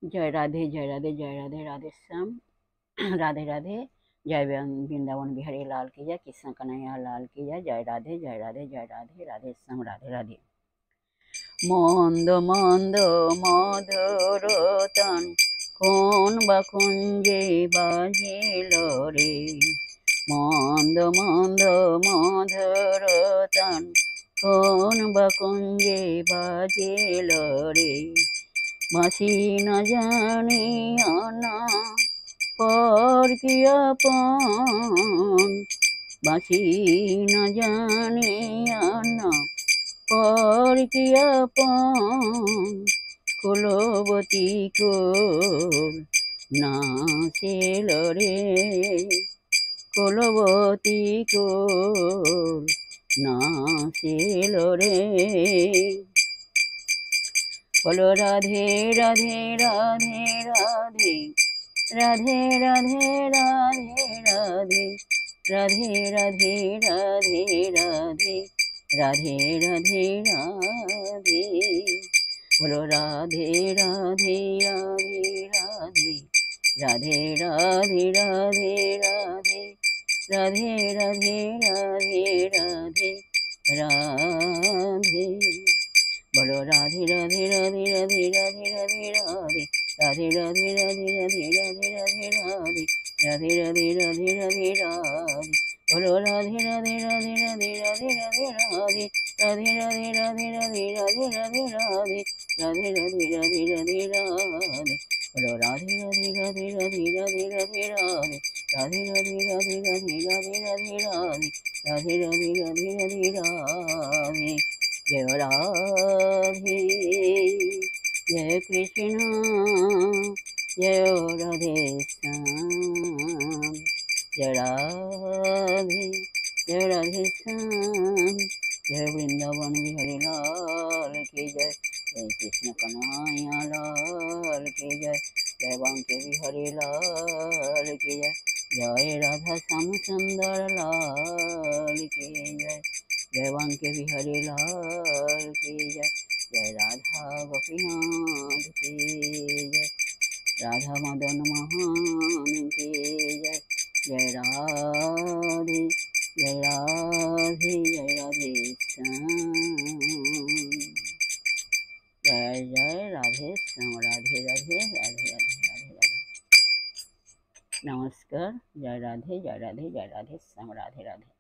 जय राधे जय राधे जय राधे राधे श्याम। राधे राधे। जय वृंदावन बिहारी लाल की जय, कृष्ण कन्हैया लाल की जय। जय राधे जय राधे जय राधे राधे श्याम। राधे राधे। মন্দ মন্দ মধুরতন কোন বা কুঞ্জে বাজিল রে। মন্দ মন্দ মধুরতন কোন বা কুঞ্জে বাজিল রে। বাঁশি না জানিয়া না পর কি আপন। বাঁশি না জানিয়া না পর কি আপন। কুলবতী কুল নাচিল রে। কুলবতী কুল নাচিল রে। বলো রাধে রাধে রাধে রাধে রাধে রাধে রাধে রাধে রাধে রাধে রাধে রাধে রাধে রাধে। বলো রাধে রাধে রাধে রাধে রাধে রাধে রাধে রাধে রাধে রাধে রাধে রাধে রাধে। বলো রাধে রাধে রাধে রাধে রাধে রাধে রাধে রাধে রাধে রাধে রাধে রাধে রাধে রাধে রাধে রাধে রাধে রাধে। বলো রাধে রাধে রাধে রাধে রাধে রাধে রাধে রাধে রাধে রাধে রাধে রাধে রাধে রাধে রাধে রাধে রাধে রাধে রাধে। বলো রাধে রাধে রাধে রাধে রাধে রাধে রাধে রাধে রাধে রাধে রাধে রাধে রাধে রাধে রাধে রাধে রাধে রাধे। जय राधे जय कृष्ण जय राधे श्याम। जय राधे जय राधे श्याम। जय वृंदावन बिहारी लाल की जय। जय कृष्ण कन्हैया लाल की जय। जय बांके बिहारी लाल की जय। जय राधा श्याम सुंदर लाल की जय। जय बांके बिहारी लाल की जय। जय राधा गोपीनाथ की जय। राधा मदन मोहन की जय। जय राधे जय राधे जय राधे श्याम। जय जय राधे श्याम। राधे राधे राधे राधे राधे राधे। नमस्कार। जय राधे जय राधे जय राधे श्याम। राधे राधे।